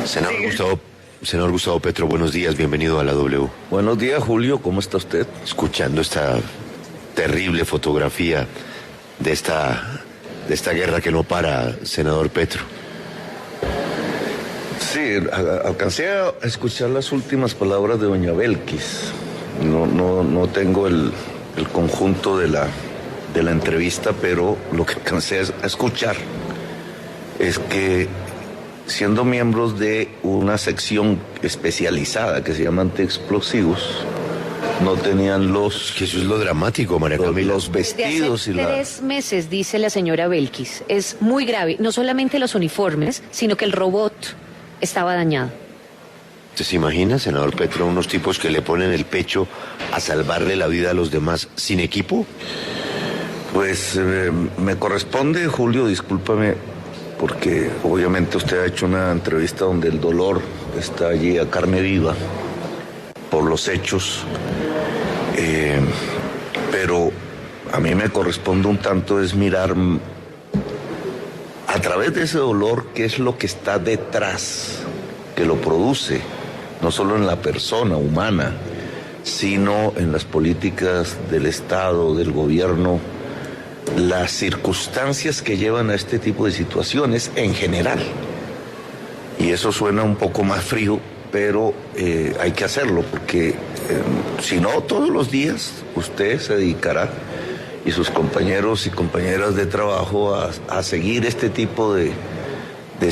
Senador Gustavo Petro, buenos días, bienvenido a la W. Buenos días, Julio, ¿cómo está usted? Escuchando esta terrible fotografía de esta guerra que no para, senador Petro. Sí, alcancé a escuchar las últimas palabras de doña Belkis. No tengo el conjunto de la entrevista, pero lo que alcancé a escuchar es que, siendo miembros de una sección especializada que se llama antiexplosivos, no tenían Que eso es lo dramático, María Camila. los vestidos Desde hace 3 meses, dice la señora Belkis. Es muy grave, no solamente los uniformes, sino que el robot estaba dañado. ¿Usted se imagina, senador Petro, unos tipos que le ponen el pecho a salvarle la vida a los demás sin equipo? Pues me corresponde, Julio, discúlpame, porque obviamente usted ha hecho una entrevista donde el dolor está allí a carne viva por los hechos, pero a mí me corresponde un tanto es mirar a través de ese dolor qué es lo que está detrás, que lo produce, no solo en la persona humana, sino en las políticas del Estado, del gobierno, las circunstancias que llevan a este tipo de situaciones en general. Y eso suena un poco más frío, pero hay que hacerlo, porque si no, todos los días usted se dedicará, y sus compañeros y compañeras de trabajo, a seguir este tipo de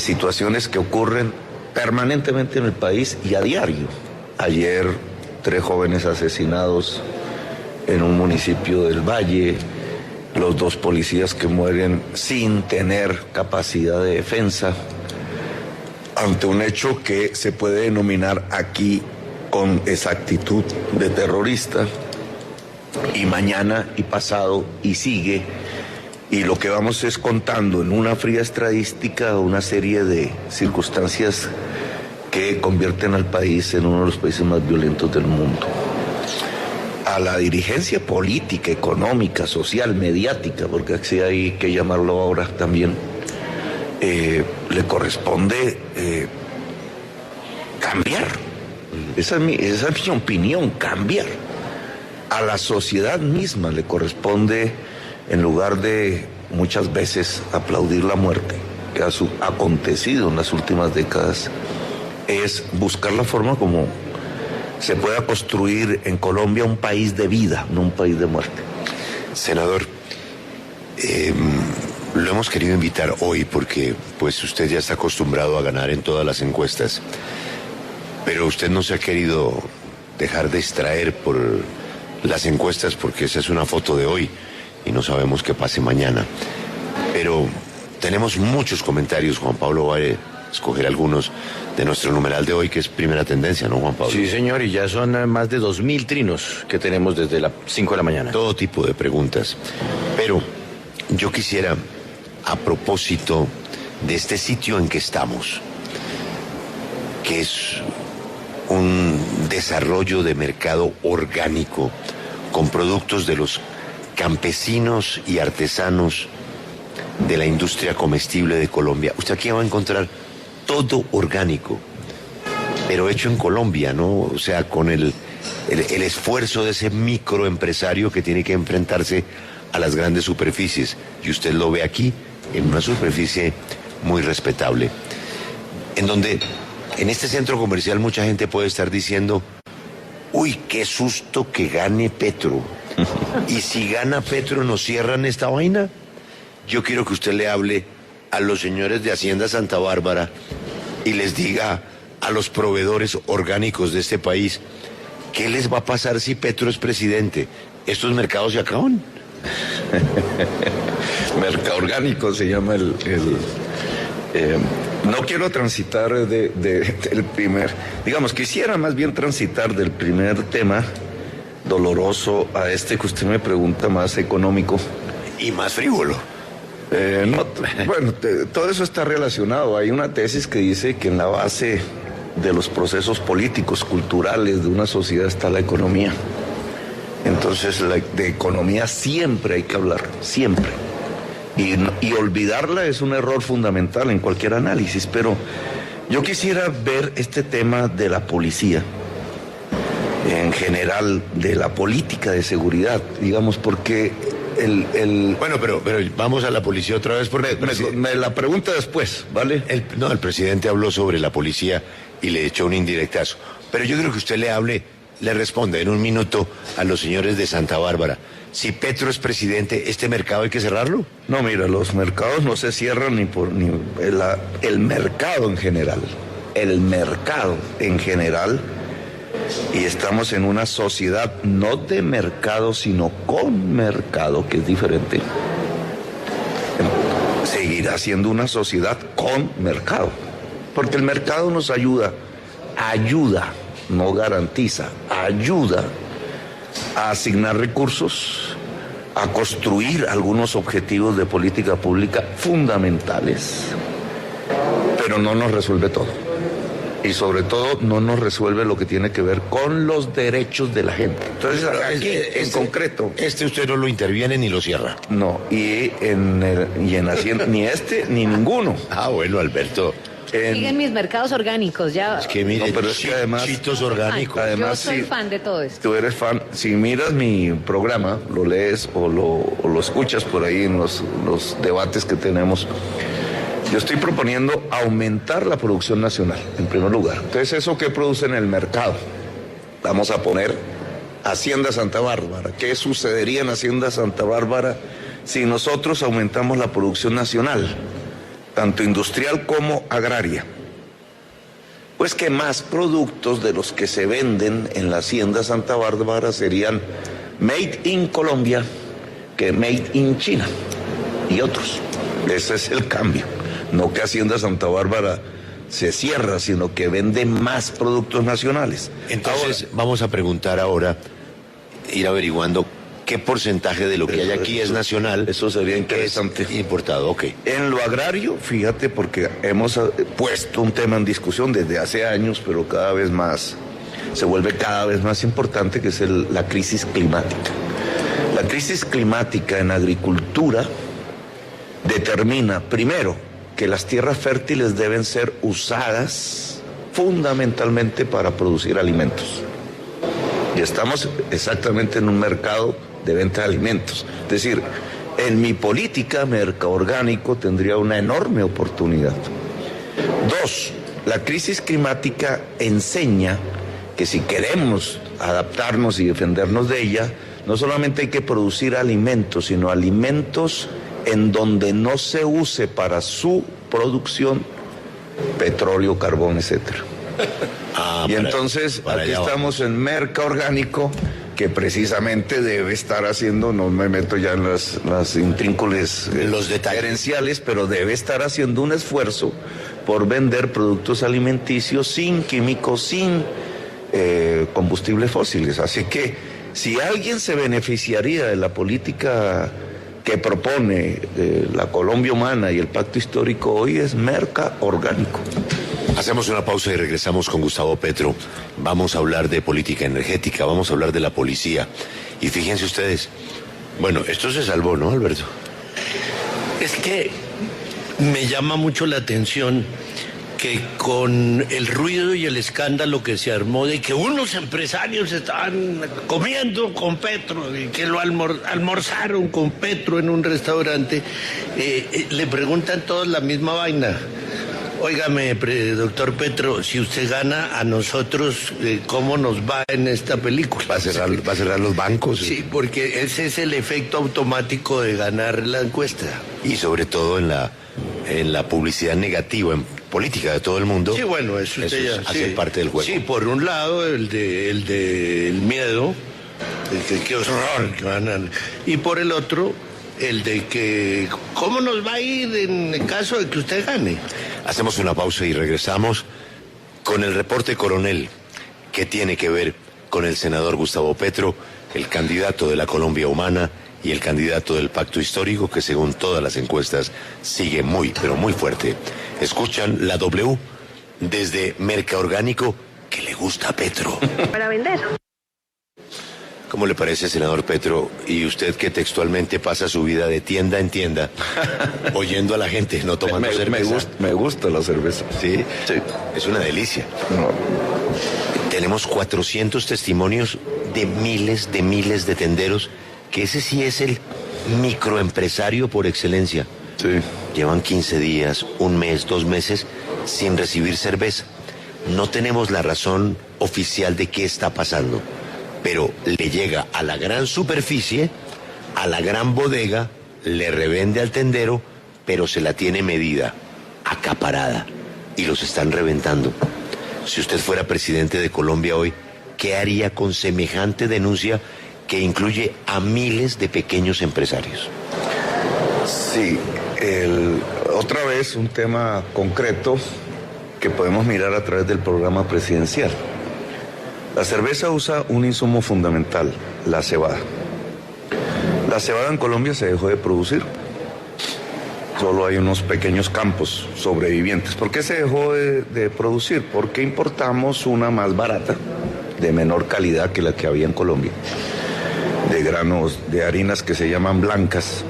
situaciones que ocurren permanentemente en el país y a diario. Ayer, 3 jóvenes asesinados en un municipio del Valle, los 2 policías que mueren sin tener capacidad de defensa, ante un hecho que se puede denominar aquí con exactitud de terrorista, y mañana y pasado y sigue, y lo que vamos es contando en una fría estadística una serie de circunstancias que convierten al país en uno de los países más violentos del mundo. A la dirigencia política, económica, social, mediática, porque así hay que llamarlo ahora también, le corresponde cambiar. Esa es mi opinión, cambiar. A la sociedad misma le corresponde, en lugar de muchas veces aplaudir la muerte que ha acontecido en las últimas décadas, es buscar la forma como se pueda construir en Colombia un país de vida, no un país de muerte. Senador, lo hemos querido invitar hoy porque pues usted ya está acostumbrado a ganar en todas las encuestas, pero usted no se ha querido dejar distraer por las encuestas, porque esa es una foto de hoy y no sabemos qué pase mañana. Pero tenemos muchos comentarios. Juan Pablo va a escoger algunos de nuestro numeral de hoy, que es primera tendencia, ¿no, Juan Pablo? Sí, señor, y ya son más de 2000 trinos que tenemos desde las 5 de la mañana. Todo tipo de preguntas. Pero yo quisiera, a propósito de este sitio en que estamos, que es un desarrollo de mercado orgánico con productos de los campesinos y artesanos de la industria comestible de Colombia. Usted aquí va a encontrar todo orgánico, pero hecho en Colombia, ¿no? O sea, con el esfuerzo de ese microempresario que tiene que enfrentarse a las grandes superficies. Y usted lo ve aquí, en una superficie muy respetable, en donde en este centro comercial mucha gente puede estar diciendo: uy, qué susto que gane Petro. Y si gana Petro, ¿nos cierran esta vaina? Yo quiero que usted le hable a los señores de Hacienda Santa Bárbara y les diga a los proveedores orgánicos de este país, ¿qué les va a pasar si Petro es presidente? ¿Estos mercados se acaban? Mercado orgánico se llama no quiero transitar del primer, digamos, quisiera más bien transitar del primer tema doloroso a este que usted me pregunta, más económico. Y más frívolo. Todo eso está relacionado. Hay una tesis que dice que en la base de los procesos políticos, culturales de una sociedad está la economía. Entonces, de economía siempre hay que hablar, siempre. Y olvidarla es un error fundamental en cualquier análisis, pero Yo quisiera ver este tema de la policía, en general, de la política de seguridad, digamos, porque Bueno, pero vamos a la policía otra vez porque me la pregunta después, ¿vale? el presidente habló sobre la policía y le echó un indirectazo. Pero yo creo que usted le responde en un minuto a los señores de Santa Bárbara. Si Petro es presidente, ¿este mercado hay que cerrarlo? No, mira, los mercados no se cierran el mercado en general. El mercado en general. Y estamos en una sociedad no de mercado, sino con mercado, que es diferente. Seguirá siendo una sociedad con mercado. Porque el mercado nos ayuda, no garantiza, ayuda a asignar recursos, a construir algunos objetivos de política pública fundamentales, pero no nos resuelve todo. Y sobre todo no nos resuelve lo que tiene que ver con los derechos de la gente. Entonces, aquí en concreto... Usted no lo interviene ni lo cierra. No, y en Hacienda, ni ni ninguno. Ah, bueno, Alberto. Siguen mis mercados orgánicos, ya. Es que mire, No, pero es que además- chitos orgánicos. Además, yo soy sí, fan de todo esto. Tú eres fan. Si miras mi programa, lo lees o lo escuchas por ahí en los debates que tenemos, yo estoy proponiendo aumentar la producción nacional, en primer lugar. Entonces, ¿eso qué produce en el mercado? Vamos a poner Hacienda Santa Bárbara. ¿Qué sucedería en Hacienda Santa Bárbara si nosotros aumentamos la producción nacional, tanto industrial como agraria? Pues que más productos de los que se venden en la Hacienda Santa Bárbara serían made in Colombia que made in China y otros. Ese es el cambio. No que Hacienda Santa Bárbara se cierra, sino que vende más productos nacionales. Entonces, vamos a preguntar ahora, ir averiguando qué porcentaje de lo que hay aquí es nacional. Eso sería interesante. Es importado, ok. En lo agrario, fíjate, porque hemos puesto un tema en discusión desde hace años, pero cada vez más, se vuelve cada vez más importante, que es la crisis climática. La crisis climática en agricultura determina, primero, que las tierras fértiles deben ser usadas fundamentalmente para producir alimentos. Y estamos exactamente en un mercado de venta de alimentos. Es decir, en mi política mercaorgánico tendría una enorme oportunidad. Dos, la crisis climática enseña que si queremos adaptarnos y defendernos de ella, no solamente hay que producir alimentos, sino alimentos en donde no se use para su producción petróleo, carbón, etcétera. Y entonces aquí estamos en mercaorgánico, que precisamente debe estar haciendo, no me meto ya en las intrínculas los detalles gerenciales, pero debe estar haciendo un esfuerzo por vender productos alimenticios sin químicos, sin combustibles fósiles. Así que si alguien se beneficiaría de la política que propone la Colombia Humana y el Pacto Histórico hoy, es mercaorgánico. Hacemos una pausa y regresamos con Gustavo Petro. Vamos a hablar de política energética, vamos a hablar de la policía. Y fíjense ustedes, bueno, esto se salvó, ¿no, Alberto? Es que me llama mucho la atención que con el ruido y el escándalo que se armó de que unos empresarios estaban comiendo con Petro y que lo almorzaron con Petro en un restaurante, le preguntan todos la misma vaina. Óigame, doctor Petro, si usted gana, a nosotros, ¿cómo nos va en esta película? ¿Va a cerrar los bancos? Sí, porque ese es el efecto automático de ganar la encuesta. Y sobre todo en la publicidad negativa, en política de todo el mundo. Sí, bueno, eso hace parte del juego. Sí, por un lado, el miedo, el que qué horror que van a... Y por el otro, el de que ¿cómo nos va a ir en el caso de que usted gane? Hacemos una pausa y regresamos con el reporte coronel, que tiene que ver con el senador Gustavo Petro, el candidato de la Colombia Humana y el candidato del Pacto Histórico, que según todas las encuestas sigue muy, pero muy fuerte. Escuchan la W desde Mercaorgánico, que le gusta a Petro. Para vender. ¿Cómo le parece, senador Petro? Y usted que textualmente pasa su vida de tienda en tienda, oyendo a la gente, no tomando cerveza. Me gusta la cerveza. ¿Sí? Sí. Es una delicia. No. Tenemos 400 testimonios de miles de tenderos, que ese sí es el microempresario por excelencia. Sí. Llevan 15 días, un mes, 2 meses sin recibir cerveza. No tenemos la razón oficial de qué está pasando, pero le llega a la gran superficie, a la gran bodega, le revende al tendero, pero se la tiene medida, acaparada, y los están reventando. Si usted fuera presidente de Colombia hoy, ¿qué haría con semejante denuncia que incluye a miles de pequeños empresarios? Sí, otra vez un tema concreto que podemos mirar a través del programa presidencial. La cerveza usa un insumo fundamental, la cebada. La cebada en Colombia se dejó de producir. Solo hay unos pequeños campos sobrevivientes. ¿Por qué se dejó de producir? Porque importamos una más barata, de menor calidad que la que había en Colombia, de granos, de harinas que se llaman blancas,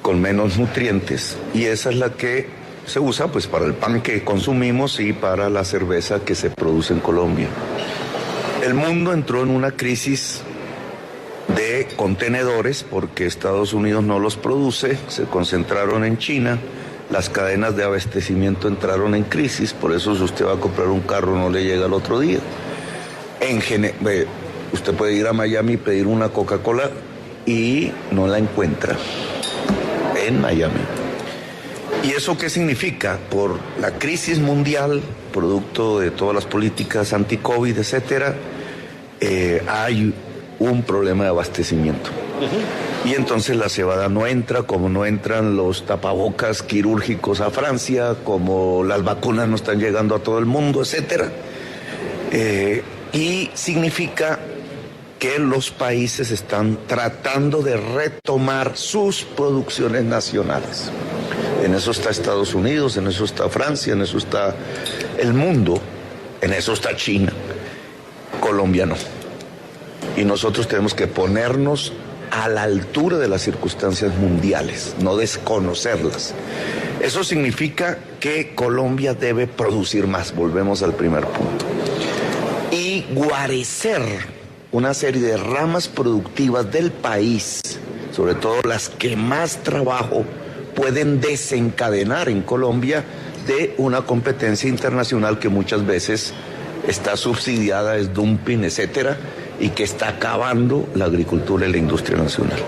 con menos nutrientes, y esa es la que se usa pues para el pan que consumimos y para la cerveza que se produce en Colombia. El mundo entró en una crisis de contenedores porque Estados Unidos no los produce, se concentraron en China, las cadenas de abastecimiento entraron en crisis, por eso si usted va a comprar un carro no le llega al otro día. Usted puede ir a Miami y pedir una Coca-Cola y no la encuentra en Miami. ¿Y eso qué significa? Por la crisis mundial, producto de todas las políticas anti-COVID, etcétera, hay un problema de abastecimiento. Y entonces la cebada no entra, como no entran los tapabocas quirúrgicos a Francia, como las vacunas no están llegando a todo el mundo, etcétera. Y significa que los países están tratando de retomar sus producciones nacionales. En eso está Estados Unidos, en eso está Francia, en eso está el mundo, en eso está China. Colombia no. Y nosotros tenemos que ponernos a la altura de las circunstancias mundiales, no desconocerlas. Eso significa que Colombia debe producir más, volvemos al primer punto. Y guarecer una serie de ramas productivas del país, sobre todo las que más trabajo pueden desencadenar en Colombia de una competencia internacional que muchas veces está subsidiada, es dumping, etcétera, y que está acabando la agricultura y la industria nacional.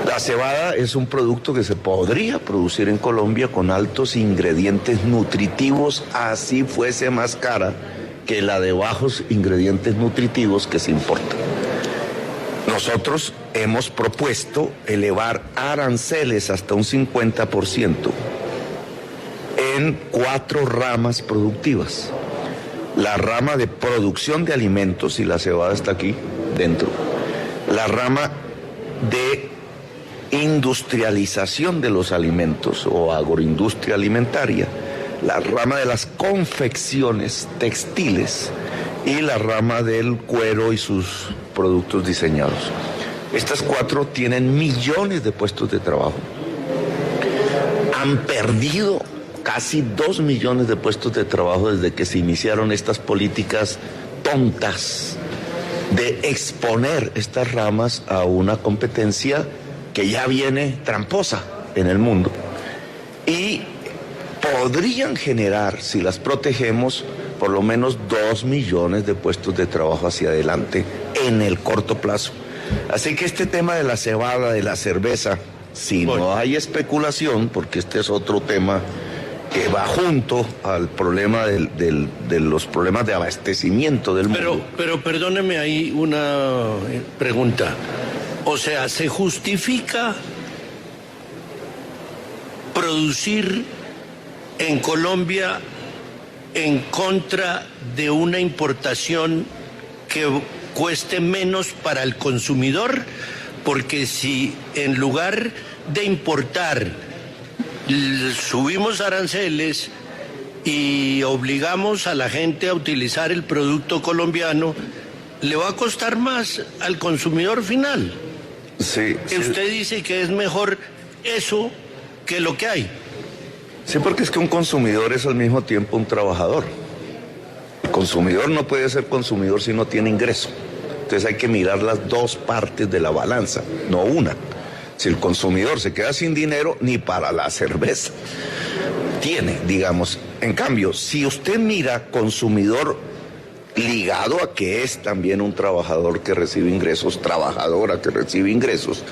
La cebada es un producto que se podría producir en Colombia con altos ingredientes nutritivos, así fuese más cara que la de bajos ingredientes nutritivos que se importa. Nosotros hemos propuesto elevar aranceles hasta un 50% en 4 ramas productivas. La rama de producción de alimentos, y la cebada está aquí dentro. La rama de industrialización de los alimentos o agroindustria alimentaria. La rama de las confecciones textiles y la rama del cuero y sus productos diseñados. Estas 4 tienen millones de puestos de trabajo. Han perdido casi 2 millones de puestos de trabajo desde que se iniciaron estas políticas tontas de exponer estas ramas a una competencia que ya viene tramposa en el mundo. Y podrían generar, si las protegemos, por lo menos 2 millones de puestos de trabajo hacia adelante en el corto plazo. Así que este tema de la cebada, de la cerveza, si no hay especulación, porque este es otro tema que va junto al problema de los problemas de abastecimiento del mundo. Pero perdóneme ahí una pregunta. O sea, ¿se justifica producir en Colombia en contra de una importación que cueste menos para el consumidor? Porque si en lugar de importar subimos aranceles y obligamos a la gente a utilizar el producto colombiano, le va a costar más al consumidor final. Sí, Que usted dice que es mejor eso que lo que hay. sí, porque es que un consumidor es al mismo tiempo un trabajador. El consumidor no puede ser consumidor si no tiene ingreso. Entonces hay que mirar las dos partes de la balanza, no una. Si el consumidor se queda sin dinero, ni para la cerveza tiene, digamos. En cambio, si usted mira consumidor ligado a que es también un trabajador que recibe ingresos, trabajadora que recibe ingresos,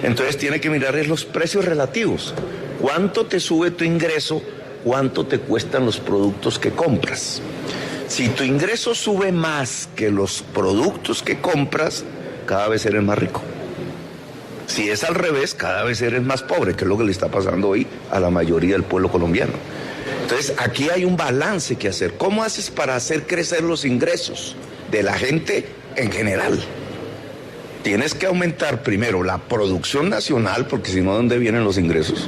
entonces tiene que mirar los precios relativos. ¿Cuánto te sube tu ingreso? ¿Cuánto te cuestan los productos que compras? Si tu ingreso sube más que los productos que compras, cada vez eres más rico. Si es al revés, cada vez eres más pobre, que es lo que le está pasando hoy a la mayoría del pueblo colombiano. Entonces, aquí hay un balance que hacer. ¿Cómo haces para hacer crecer los ingresos de la gente en general? Tienes que aumentar primero la producción nacional, porque si no, ¿dónde vienen los ingresos?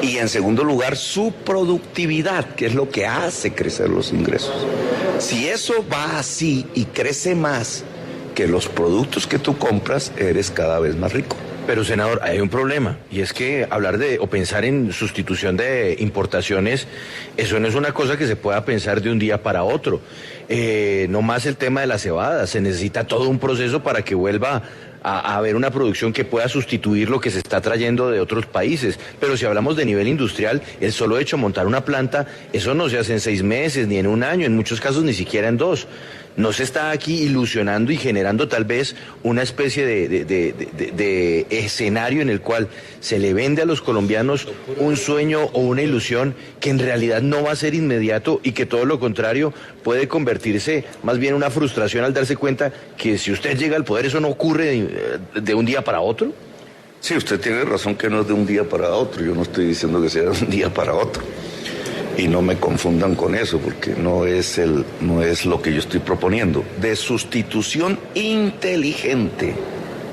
Y en segundo lugar, su productividad, que es lo que hace crecer los ingresos. Si eso va así y crece más que los productos que tú compras, eres cada vez más rico. Pero, senador, hay un problema, y es que hablar de o pensar en sustitución de importaciones, eso no es una cosa que se pueda pensar de un día para otro. No más el tema de la cebada, se necesita todo un proceso para que vuelva a haber una producción que pueda sustituir lo que se está trayendo de otros países. Pero si hablamos de nivel industrial, el solo hecho de montar una planta, eso no se hace en 6 meses, ni en un año, en muchos casos ni siquiera en 2. No se está aquí ilusionando y generando tal vez una especie de escenario en el cual se le vende a los colombianos un sueño o una ilusión que en realidad no va a ser inmediato y que todo lo contrario puede convertirse más bien en una frustración al darse cuenta que si usted llega al poder eso no ocurre de un día para otro. Sí, usted tiene razón que no es de un día para otro. Yo no estoy diciendo que sea de un día para otro. Y no me confundan con eso, porque no es lo que yo estoy proponiendo. De sustitución inteligente,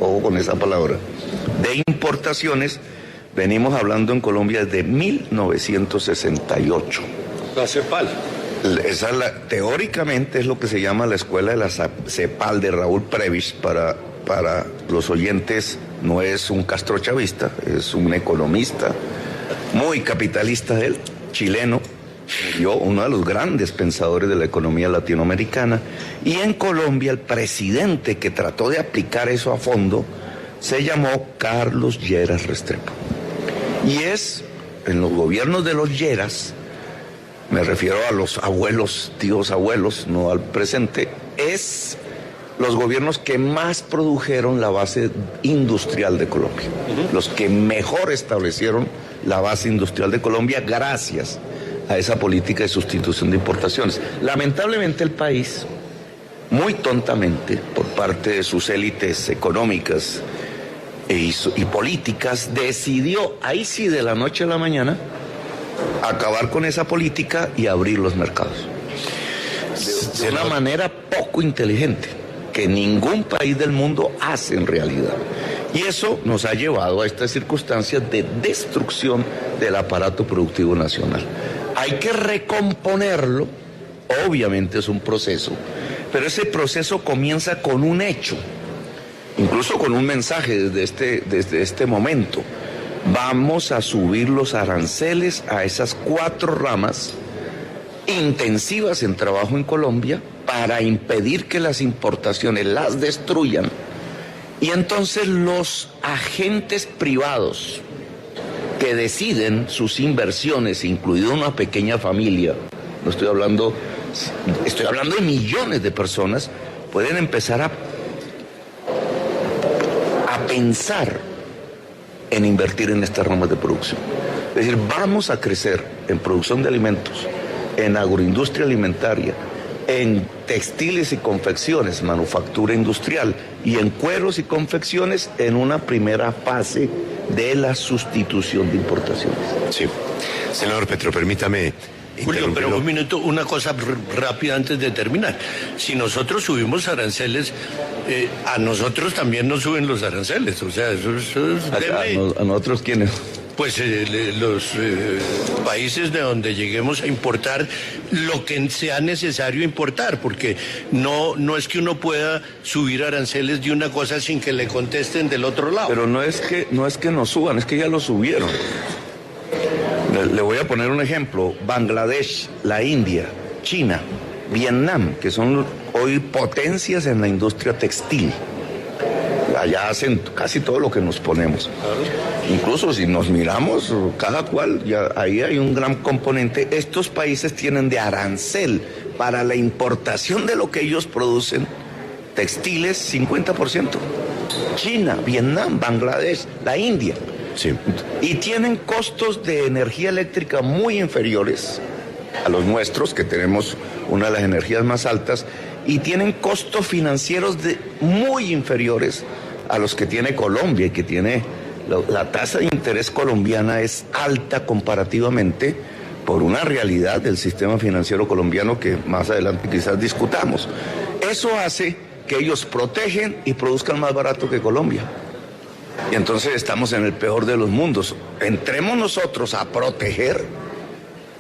ojo con esa palabra, de importaciones, venimos hablando en Colombia desde 1968. La CEPAL. Teóricamente es lo que se llama la escuela de la CEPAL de Raúl Prebisch. Para los oyentes, no es un castrochavista, es un economista muy capitalista de él, chileno, murió, uno de los grandes pensadores de la economía latinoamericana, y en Colombia el presidente que trató de aplicar eso a fondo se llamó Carlos Lleras Restrepo. Y es en los gobiernos de los Lleras, me refiero a los abuelos, tíos abuelos, no al presente, es los gobiernos que más produjeron la base industrial de Colombia, los que mejor establecieron la base industrial de Colombia gracias a esa política de sustitución de importaciones. Lamentablemente el país, muy tontamente, por parte de sus élites económicas y políticas, decidió, ahí sí de la noche a la mañana, acabar con esa política y abrir los mercados. De una manera poco inteligente, que ningún país del mundo hace en realidad. Y eso nos ha llevado a estas circunstancias de destrucción del aparato productivo nacional. Hay que recomponerlo, obviamente es un proceso, pero ese proceso comienza con un hecho, incluso con un mensaje desde este momento. Vamos a subir los aranceles a esas 4 ramas intensivas en trabajo en Colombia para impedir que las importaciones las destruyan. Y entonces los agentes privados que deciden sus inversiones, incluido una pequeña familia, no estoy hablando de millones de personas, pueden empezar a pensar en invertir en estas ramas de producción. Es decir, vamos a crecer en producción de alimentos, en agroindustria alimentaria, en textiles y confecciones, manufactura industrial, y en cueros y confecciones en una primera fase de la sustitución de importaciones. Sí. Senador Petro, permítame Julio, pero un minuto, una cosa rápida antes de terminar. Si nosotros subimos aranceles, a nosotros también nos suben los aranceles. O sea, eso es ¿A nosotros quiénes? pues los países de donde lleguemos a importar lo que sea necesario importar, porque no es que uno pueda subir aranceles de una cosa sin que le contesten del otro lado. Pero no es que nos suban, es que ya lo subieron. Le voy a poner un ejemplo: Bangladesh, la India, China, Vietnam, que son hoy potencias en la industria textil. Allá hacen casi todo lo que nos ponemos. Incluso si nos miramos, cada cual, ya ahí hay un gran componente. Estos países tienen de arancel para la importación de lo que ellos producen, textiles, 50%. China, Vietnam, Bangladesh, la India. Sí. Y tienen costos de energía eléctrica muy inferiores a los nuestros, que tenemos una de las energías más altas, y tienen costos financieros muy inferiores a los que tiene Colombia, y que tiene la tasa de interés colombiana es alta comparativamente por una realidad del sistema financiero colombiano que más adelante quizás discutamos. Eso hace que ellos protegen y produzcan más barato que Colombia. Y entonces estamos en el peor de los mundos. Entremos nosotros a proteger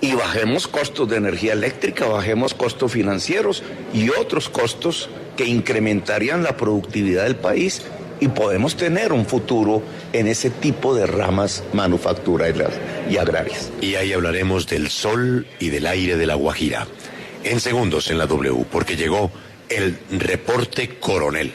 y bajemos costos de energía eléctrica, bajemos costos financieros y otros costos que incrementarían la productividad del país, y podemos tener un futuro en ese tipo de ramas manufactureras y agrarias. Y ahí hablaremos del sol y del aire de La Guajira. En segundos en la W, porque llegó el reporte coronel.